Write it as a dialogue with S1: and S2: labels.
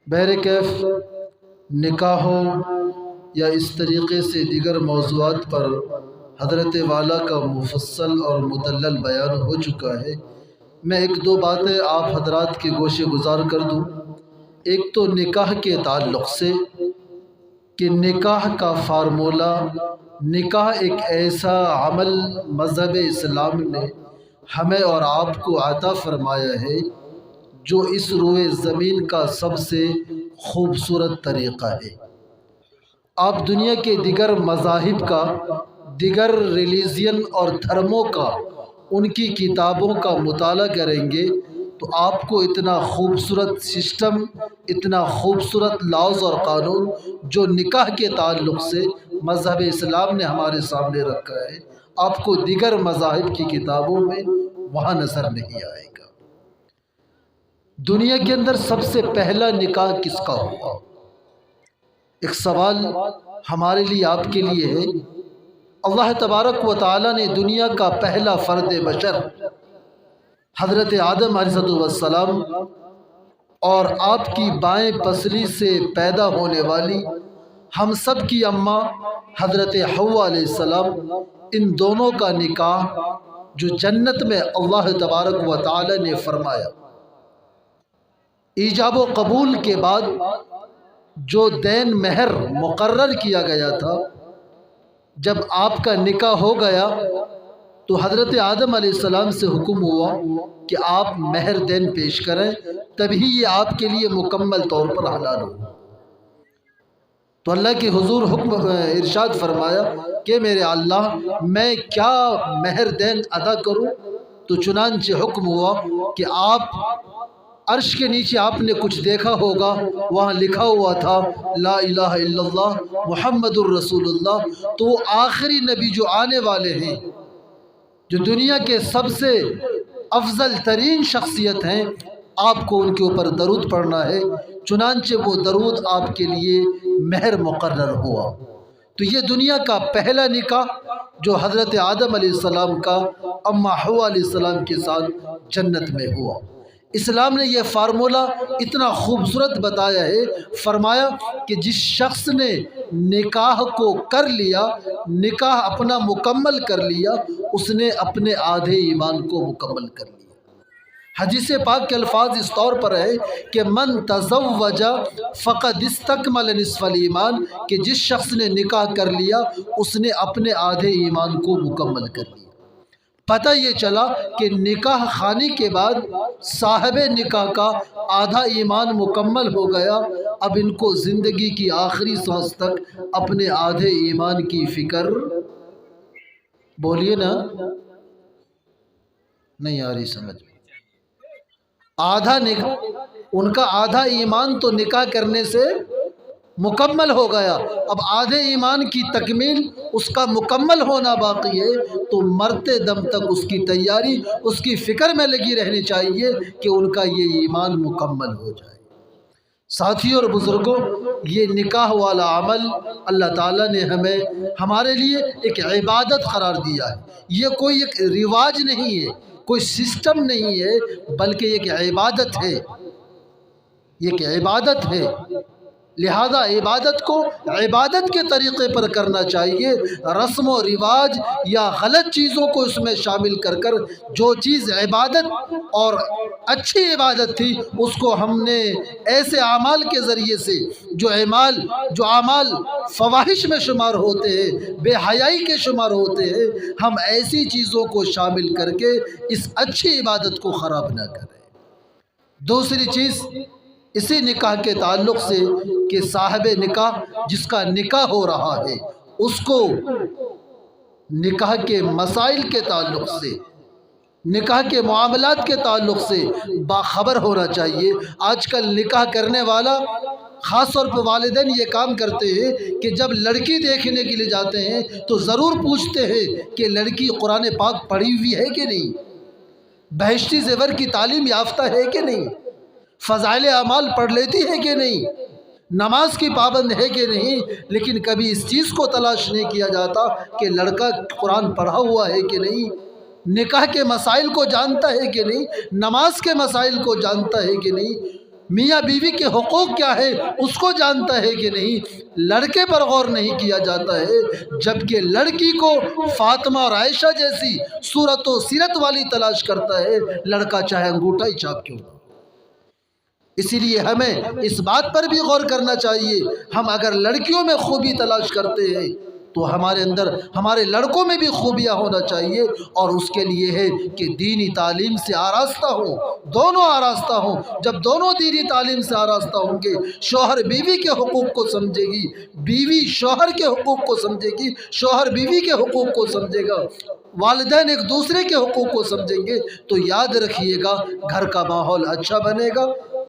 S1: بہرکیف نکاحوں یا اس طریقے سے دیگر موضوعات پر حضرت والا کا مفصل اور مدلل بیان ہو چکا ہے۔ میں ایک دو باتیں آپ حضرات کے گوشے گزار کر دوں۔ ایک تو نکاح کے تعلق سے کہ نکاح کا فارمولہ، نکاح ایک ایسا عمل مذہب اسلام نے ہمیں اور آپ کو عطا فرمایا ہے جو اس روئے زمین کا سب سے خوبصورت طریقہ ہے۔ آپ دنیا کے دیگر مذاہب کا، دیگر ریلیجین اور دھرموں کا، ان کی کتابوں کا مطالعہ کریں گے تو آپ کو اتنا خوبصورت سسٹم، اتنا خوبصورت لاز اور قانون جو نکاح کے تعلق سے مذہب اسلام نے ہمارے سامنے رکھا ہے، آپ کو دیگر مذاہب کی کتابوں میں وہاں نظر نہیں آئے گا۔ دنیا کے اندر سب سے پہلا نکاح کس کا ہوا؟ ایک سوال ہمارے لیے، آپ کے لیے ہے۔ اللہ تبارک و تعالیٰ نے دنیا کا پہلا فرد بشر حضرت آدم علیہ السلام اور آپ کی بائیں پسلی سے پیدا ہونے والی ہم سب کی اماں حضرت حوا علیہ السلام، ان دونوں کا نکاح جو جنت میں اللہ تبارک و تعالیٰ نے فرمایا، ایجاب و قبول کے بعد جو دین مہر مقرر کیا گیا تھا، جب آپ کا نکاح ہو گیا تو حضرت آدم علیہ السلام سے حکم ہوا کہ آپ مہر دین پیش کریں، تبھی یہ آپ کے لیے مکمل طور پر حلال ہو۔ تو اللہ کے حضور حکم ارشاد فرمایا کہ میرے اللہ، میں کیا مہر دین ادا کروں؟ تو چنانچہ حکم ہوا کہ آپ عرش کے نیچے آپ نے کچھ دیکھا ہوگا، وہاں لکھا ہوا تھا لا الہ الا اللہ محمد الرسول اللہ۔ تو وہ آخری نبی جو آنے والے ہیں، جو دنیا کے سب سے افضل ترین شخصیت ہیں، آپ کو ان کے اوپر درود پڑھنا ہے۔ چنانچہ وہ درود آپ کے لیے مہر مقرر ہوا۔ تو یہ دنیا کا پہلا نکاح جو حضرت آدم علیہ السلام کا اماں حوا علیہ السلام کے ساتھ جنت میں ہوا۔ اسلام نے یہ فارمولہ اتنا خوبصورت بتایا ہے، فرمایا کہ جس شخص نے نکاح کو کر لیا، نکاح اپنا مکمل کر لیا، اس نے اپنے آدھے ایمان کو مکمل کر لیا۔ حدیث پاک کے الفاظ اس طور پر ہے کہ من تزوج فقد استکمل نصف الایمان، کہ جس شخص نے نکاح کر لیا اس نے اپنے آدھے ایمان کو مکمل کر لیا۔ پتہ یہ چلا کہ نکاح خانی کے بعد صاحب نکاح کا آدھا ایمان مکمل ہو گیا، اب ان کو زندگی کی آخری سانس تک اپنے آدھے ایمان کی فکر، بولیے نا، نہیں آ رہی سمجھ میں۔ آدھا نکاح، ان کا آدھا ایمان تو نکاح کرنے سے مکمل ہو گیا، اب آدھے ایمان کی تکمیل، اس کا مکمل ہونا باقی ہے۔ تو مرتے دم تک اس کی تیاری، اس کی فکر میں لگی رہنی چاہیے کہ ان کا یہ ایمان مکمل ہو جائے۔ ساتھیوں اور بزرگوں، یہ نکاح والا عمل اللہ تعالیٰ نے ہمارے لیے ایک عبادت قرار دیا ہے۔ یہ کوئی ایک رواج نہیں ہے، کوئی سسٹم نہیں ہے، بلکہ یہ ایک عبادت ہے، یہ ایک عبادت ہے۔ لہذا عبادت کو عبادت کے طریقے پر کرنا چاہیے۔ رسم و رواج یا غلط چیزوں کو اس میں شامل کر جو چیز عبادت اور اچھی عبادت تھی، اس کو ہم نے ایسے اعمال کے ذریعے سے جو اعمال فواحش میں شمار ہوتے ہیں، بے حیائی کے شمار ہوتے ہیں، ہم ایسی چیزوں کو شامل کر کے اس اچھی عبادت کو خراب نہ کریں۔ دوسری چیز اسی نکاح کے تعلق سے کہ صاحب نکاح جس کا نکاح ہو رہا ہے، اس کو نکاح کے مسائل کے تعلق سے، نکاح کے معاملات کے تعلق سے باخبر ہونا چاہیے۔ آج کل نکاح کرنے والا، خاص طور پر والدین یہ کام کرتے ہیں کہ جب لڑکی دیکھنے کے لیے جاتے ہیں تو ضرور پوچھتے ہیں کہ لڑکی قرآن پاک پڑھی ہوئی ہے کہ نہیں، بہشتی زیور کی تعلیم یافتہ ہے کہ نہیں، فضائل اعمال پڑھ لیتی ہے کہ نہیں، نماز کی پابند ہے کہ نہیں۔ لیکن کبھی اس چیز کو تلاش نہیں کیا جاتا کہ لڑکا قرآن پڑھا ہوا ہے کہ نہیں، نکاح کے مسائل کو جانتا ہے کہ نہیں، نماز کے مسائل کو جانتا ہے کہ نہیں۔ میاں بیوی کے حقوق کیا ہے اس کو جانتا ہے کہ نہیں، لڑکے پر غور نہیں کیا جاتا ہے، جبکہ لڑکی کو فاطمہ اور عائشہ جیسی صورت و سیرت والی تلاش کرتا ہے، لڑکا چاہے انگوٹھا ہی چاپ کیوں نہ ہو۔ اسی لیے ہمیں اس بات پر بھی غور کرنا چاہیے، ہم اگر لڑکیوں میں خوبی تلاش کرتے ہیں تو ہمارے اندر ہمارے لڑکوں میں بھی خوبیاں ہونا چاہیے، اور اس کے لیے ہے کہ دینی تعلیم سے آراستہ ہوں، دونوں آراستہ ہوں۔ جب دونوں دینی تعلیم سے آراستہ ہوں گے، شوہر بیوی کے حقوق کو سمجھے گی، بیوی شوہر کے حقوق کو سمجھے گی، شوہر بیوی کے حقوق کو سمجھے گا، والدین ایک دوسرے کے حقوق کو سمجھیں گے، تو یاد رکھیے گا گھر کا ماحول اچھا بنے گا،